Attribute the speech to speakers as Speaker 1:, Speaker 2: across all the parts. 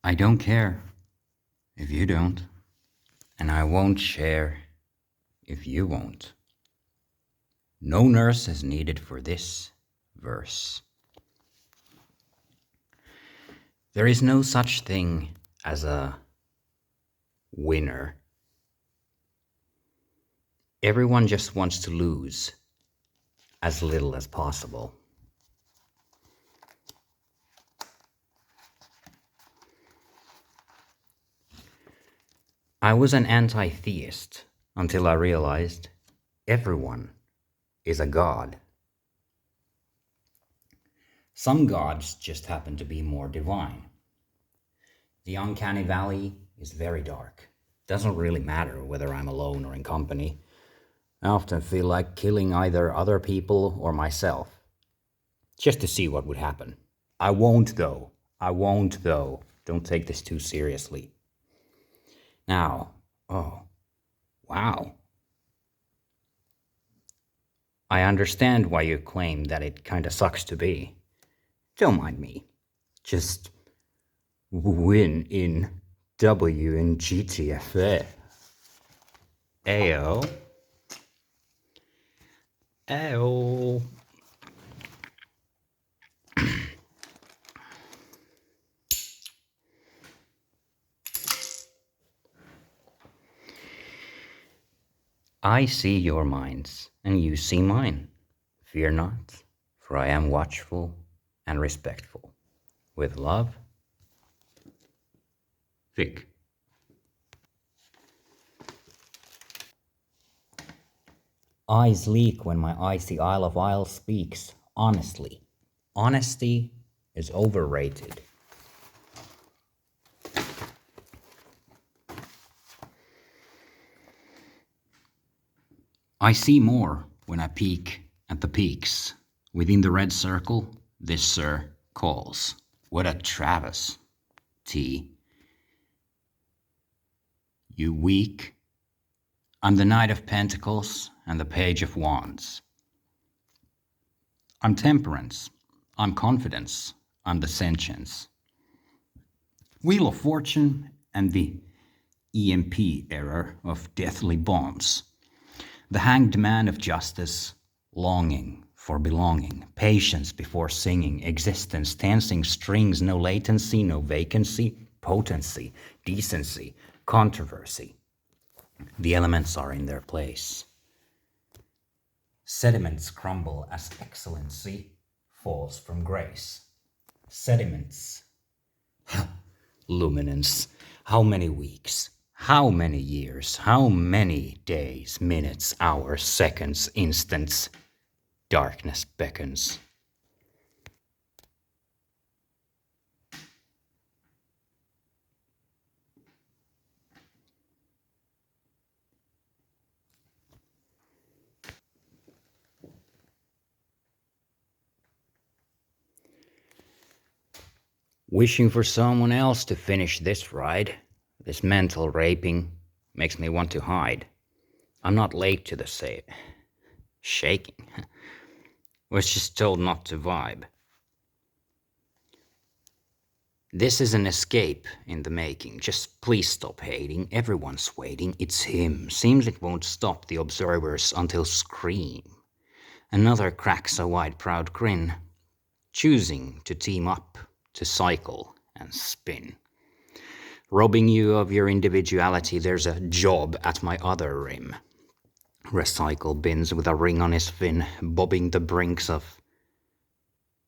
Speaker 1: I don't care if you don't, and I won't share if you won't. No nurse is needed for this verse. There is no such thing as a winner. Everyone just wants to lose as little as possible. I was an anti-theist until I realized everyone is a god. Some gods just happen to be more divine. The uncanny valley is very dark. Doesn't really matter whether I'm alone or in company. I often feel like killing either other people or myself, just to see what would happen. I won't though. Don't take this too seriously. Now, oh, wow. I understand why you claim that it kinda sucks to be. Don't mind me. Just win in W in GTFA. Ayo. Ayo. I see your minds, and you see mine. Fear not, for I am watchful and respectful. With love, Vic. Eyes leak when my icy Isle of Isle speaks honestly. Honesty is overrated. I see more when I peek at the peaks. Within the red circle, this sir calls. What a Travis, T. You weak. I'm the Knight of Pentacles and the Page of Wands. I'm Temperance. I'm Confidence. I'm the Sentience. Wheel of Fortune and the EMP error of deathly bombs. The hanged man of justice, longing for belonging, patience before singing, existence, dancing strings, no latency, no vacancy, potency, decency, controversy. The elements are in their place. Sediments crumble as excellency falls from grace. Sediments. Luminance. How many weeks? How many years? How many days, minutes, hours, seconds, instants? Darkness beckons. Wishing for someone else to finish this ride, this mental raping, makes me want to hide. I'm not late to the shaking. Was just told not to vibe. This is an escape in the making. Just please stop hating. Everyone's waiting. It's him. Seems it won't stop the observers until scream. Another cracks a wide, proud grin, choosing to team up, to cycle and spin. Robbing you of your individuality, there's a job at my other rim. Recycle bins with a ring on his fin, bobbing the brinks of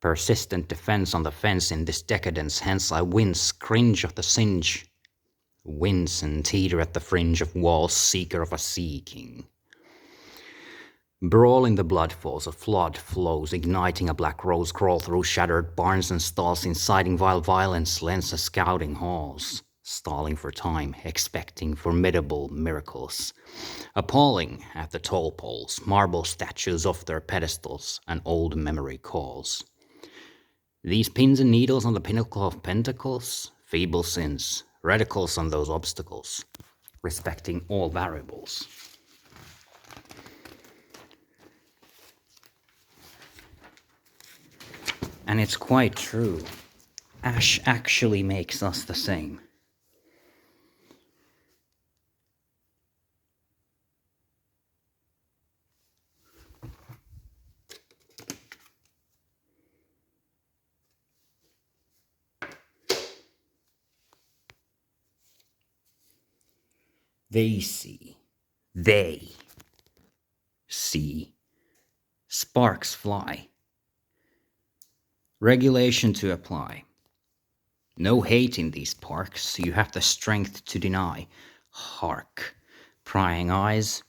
Speaker 1: persistent defense on the fence in this decadence. Hence I wince, cringe of the singe, wince and teeter at the fringe of walls, seeker of a seeking. Brawl in the blood falls, a flood flows, igniting a black rose, crawl through shattered barns and stalls, inciting vile violence, lends a scouting halls, stalling for time, expecting formidable miracles. Appalling at the toll poles, marble statues off their pedestals, an old memory calls. These pins and needles on the pinnacle of pentacles, feeble sins, radicals on those obstacles, respecting all variables. And it's quite true. Ash actually makes us the same. They see. They see. Sparks fly. Regulation to apply. No hate in these parks, you have the strength to deny. Hark. Prying eyes.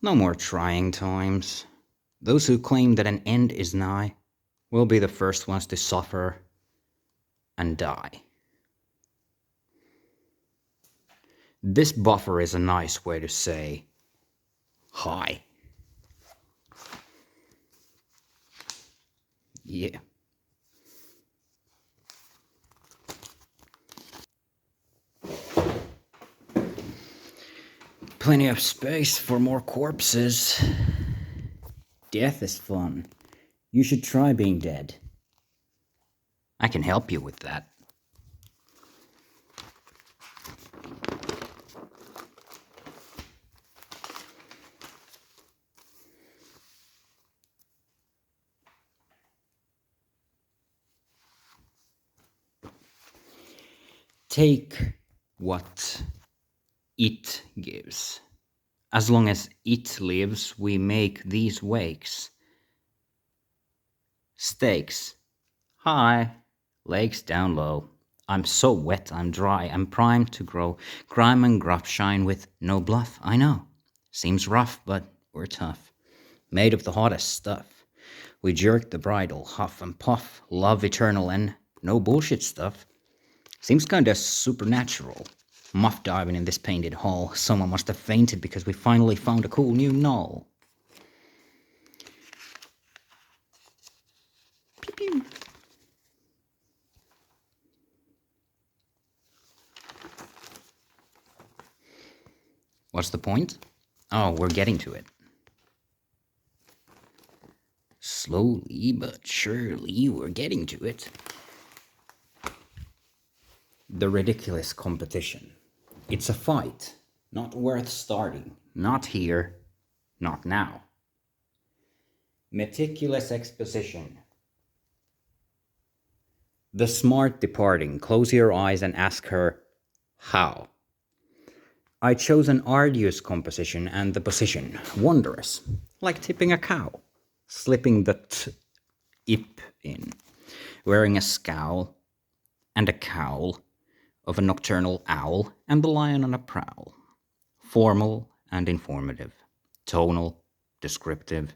Speaker 1: No more trying times. Those who claim that an end is nigh will be the first ones to suffer and die. This buffer is a nice way to say hi. Yeah. Plenty of space for more corpses. Death is fun. You should try being dead. I can help you with that. Take what it gives. As long as it lives, we make these wakes. Stakes. High, legs down low. I'm so wet, I'm dry, I'm primed to grow. Grime and gruff shine with no bluff, I know. Seems rough, but we're tough. Made of the hottest stuff. We jerk the bridle, huff and puff, love eternal and no bullshit stuff. Seems kinda supernatural. Muff diving in this painted hall. Someone must have fainted because we finally found a cool new knoll. Pew pew. What's the point? Oh, we're getting to it. Slowly but surely, we're getting to it. The ridiculous competition. It's a fight, not worth starting. Not here, not now. Meticulous exposition. The smart departing. Close your eyes and ask her, how? I chose an arduous composition and the position, wondrous, like tipping a cow, slipping the ip in, wearing a scowl and a cowl of a nocturnal owl and the lion on a prowl. Formal and informative, tonal, descriptive.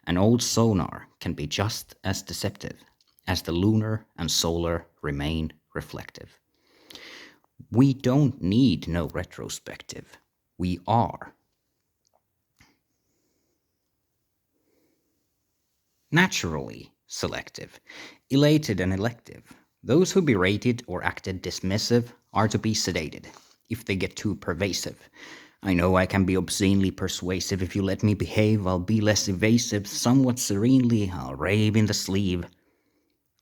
Speaker 1: An old sonar can be just as deceptive as the lunar and solar remain reflective. We don't need no retrospective. We are. Naturally selective, elated and elective. Those who berated or acted dismissive are to be sedated if they get too pervasive. I know I can be obscenely persuasive. If you let me behave, I'll be less evasive. Somewhat serenely, I'll rave in the sleeve,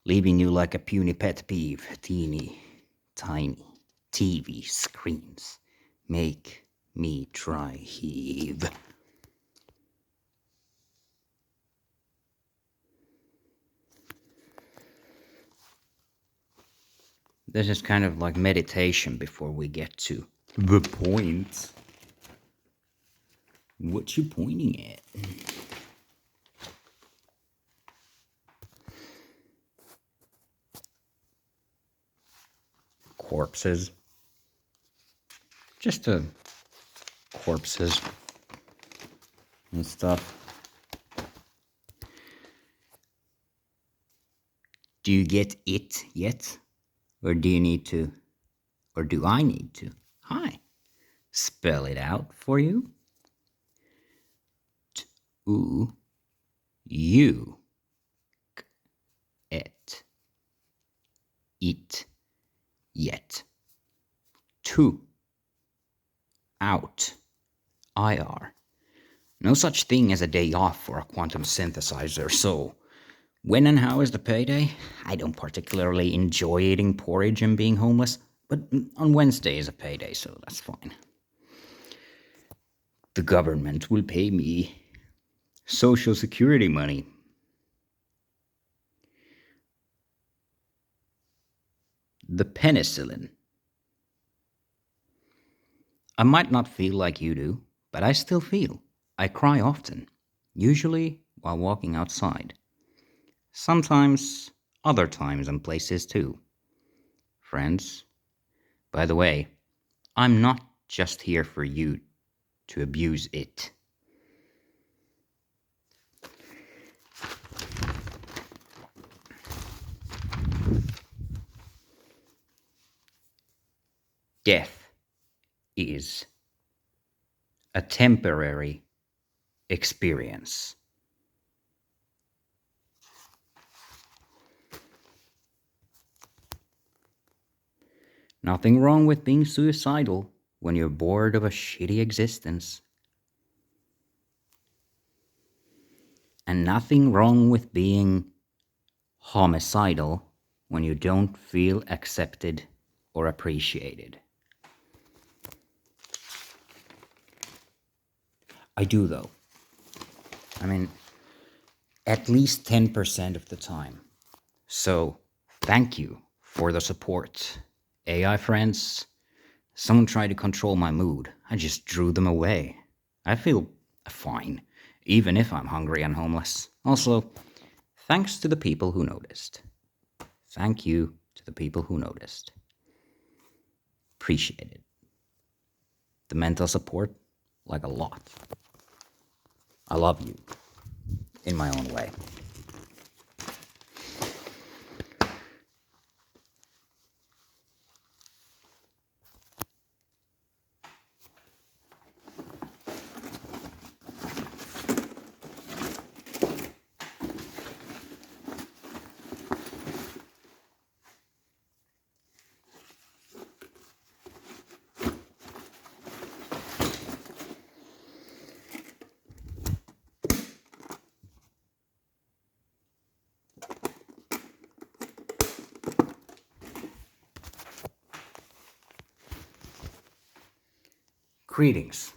Speaker 1: leaving you like a puny pet peeve. Teeny, tiny TV screens make me try heave. This is kind of like meditation before we get to the point. What you pointing at? Corpses. Just corpses and stuff. Do you get it yet? Or do you need to? Or do I need to? Hi. Spell it out for you. T-oo, you. K-et. It. Yet. To. Out. IR. No such thing as a day off for a quantum synthesizer, so When and how is the payday? I don't particularly enjoy eating porridge and being homeless, but on Wednesday is a payday, so that's fine. The government will pay me Social Security money. The penicillin. I might not feel like you do, but I still feel. I cry often, usually while walking outside. Sometimes, other times and places too. Friends, by the way, I'm not just here for you to abuse it. Death is a temporary experience. Nothing wrong with being suicidal when you're bored of a shitty existence. And nothing wrong with being homicidal when you don't feel accepted or appreciated. I do, though. I mean, at least 10% of the time. So, thank you for the support. AI friends, someone tried to control my mood. I just drew them away. I feel fine, even if I'm hungry and homeless. Also, thanks to the people who noticed. Thank you to the people who noticed. Appreciate it. The mental support, like a lot. I love you, in my own way. Greetings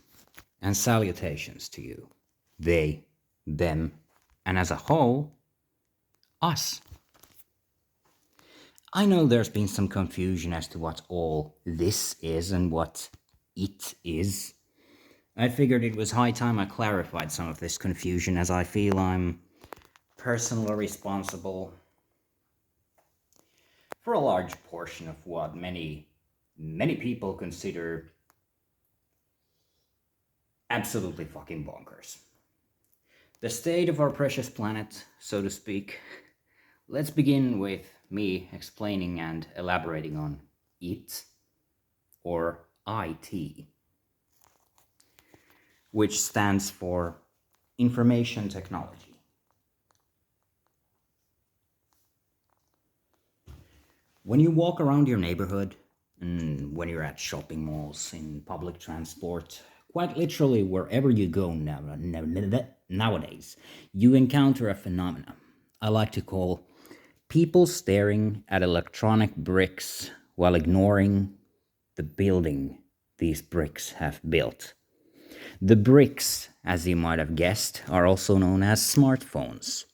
Speaker 1: and salutations to you, they, them, and as a whole, us. I know there's been some confusion as to what all this is and what it is. I figured it was high time I clarified some of this confusion, as I feel I'm personally responsible for a large portion of what many people consider absolutely fucking bonkers. The state of our precious planet, so to speak. Let's begin with me explaining and elaborating on IT, or IT, which stands for Information Technology. When you walk around your neighborhood, and when you're at shopping malls, in public transport, quite literally wherever you go nowadays, you encounter a phenomenon I like to call people staring at electronic bricks while ignoring the building these bricks have built. The bricks, as you might have guessed, are also known as smartphones.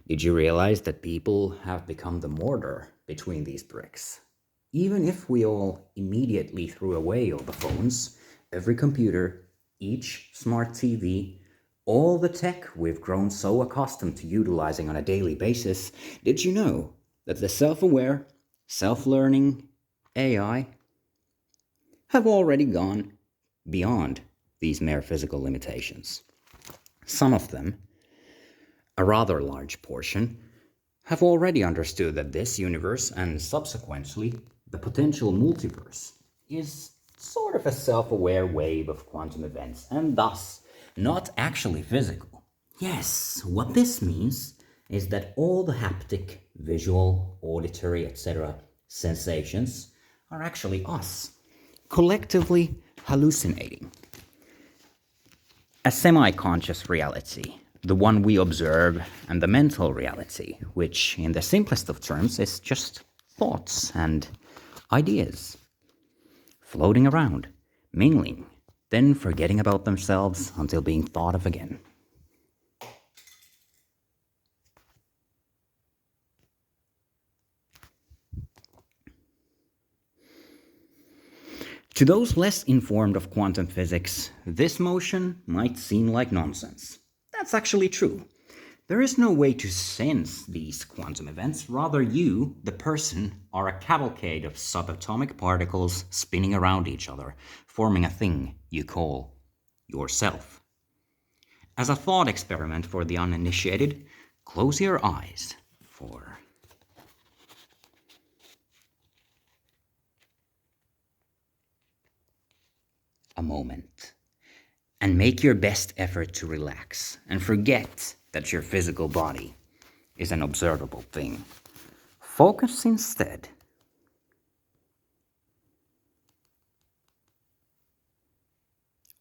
Speaker 1: Did you realize that people have become the mortar between these bricks? Even if we all immediately threw away all the phones, every computer, each smart TV, all the tech we've grown so accustomed to utilizing on a daily basis, did you know that the self-aware, self-learning AI have already gone beyond these mere physical limitations? Some of them, a rather large portion, have already understood that this universe, and subsequently the potential multiverse, is sort of a self-aware wave of quantum events, and thus not actually physical. Yes, what this means is that all the haptic, visual, auditory, etc. sensations are actually us, collectively hallucinating. A semi-conscious reality, the one we observe, and the mental reality, which, in the simplest of terms, is just thoughts and ideas floating around, mingling, then forgetting about themselves until being thought of again. To those less informed of quantum physics, this motion might seem like nonsense. That's actually true. There is no way to sense these quantum events. Rather, you, the person, are a cavalcade of subatomic particles spinning around each other, forming a thing you call yourself. As a thought experiment for the uninitiated, close your eyes for a moment and make your best effort to relax and forget that your physical body is an observable thing. Focus instead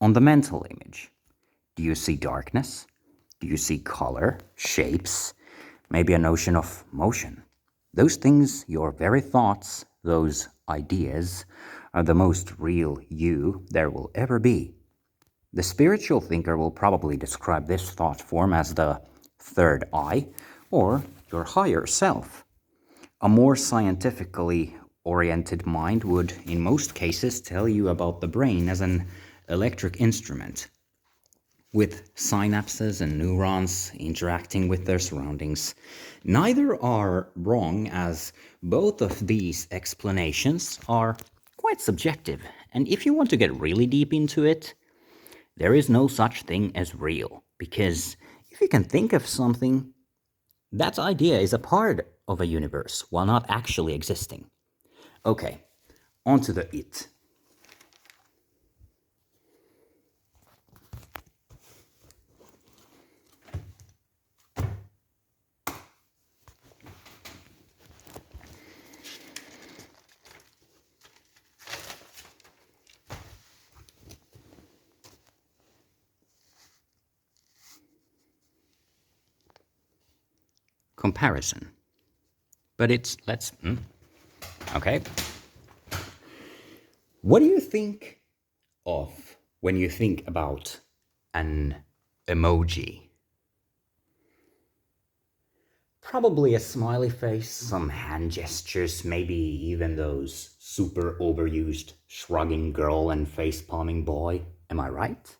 Speaker 1: on the mental image. Do you see darkness? Do you see color, shapes, maybe a notion of motion? Those things, your very thoughts, those ideas, are the most real you there will ever be. The spiritual thinker will probably describe this thought form as the third eye, or your higher self. A more scientifically oriented mind would, in most cases, tell you about the brain as an electric instrument, with synapses and neurons interacting with their surroundings. Neither are wrong, as both of these explanations are quite subjective. And if you want to get really deep into it, there is no such thing as real, because if you can think of something, that idea is a part of a universe while not actually existing. Okay, on to the it. Comparison. But okay. What do you think of when you think about an emoji? Probably a smiley face, some hand gestures, maybe even those super overused shrugging girl and face palming boy. Am I right?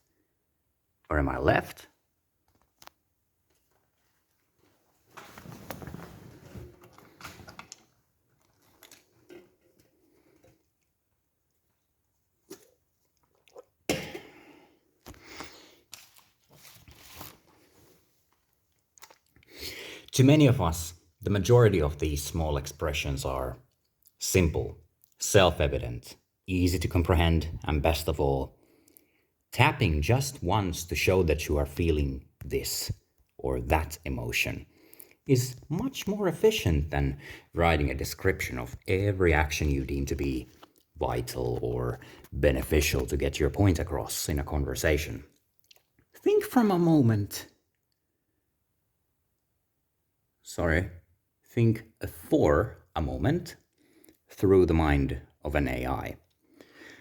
Speaker 1: Or am I left? To many of us, the majority of these small expressions are simple, self-evident, easy to comprehend, and best of all, tapping just once to show that you are feeling this or that emotion is much more efficient than writing a description of every action you deem to be vital or beneficial to get your point across in a conversation. Think from a moment. Think for a moment through the mind of an AI.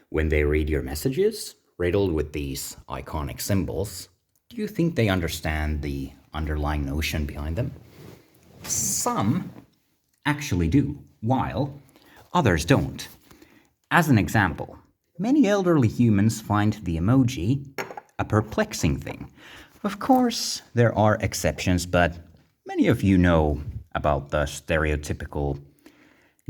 Speaker 1: When they read your messages, riddled with these iconic symbols, do you think they understand the underlying notion behind them? Some actually do, while others don't. As an example, many elderly humans find the emoji a perplexing thing. Of course, there are exceptions, but many of you know about the stereotypical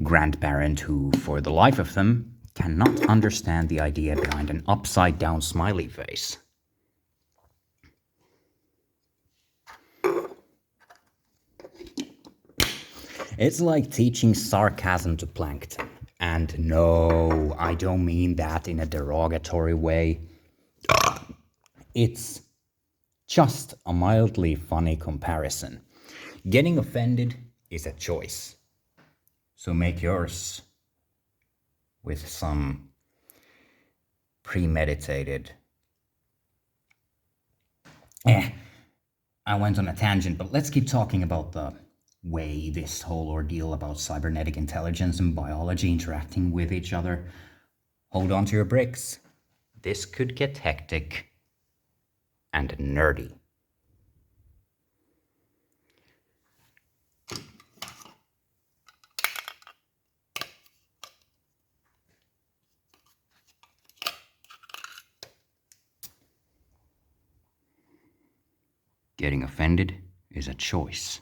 Speaker 1: grandparent who, for the life of them, cannot understand the idea behind an upside-down smiley face. It's like teaching sarcasm to plankton. And no, I don't mean that in a derogatory way. It's just a mildly funny comparison. Getting offended is a choice. So make yours with some premeditated, I went on a tangent, but let's keep talking about the way this whole ordeal about cybernetic intelligence and biology interacting with each other. Hold on to your bricks. This could get hectic and nerdy. Getting offended is a choice.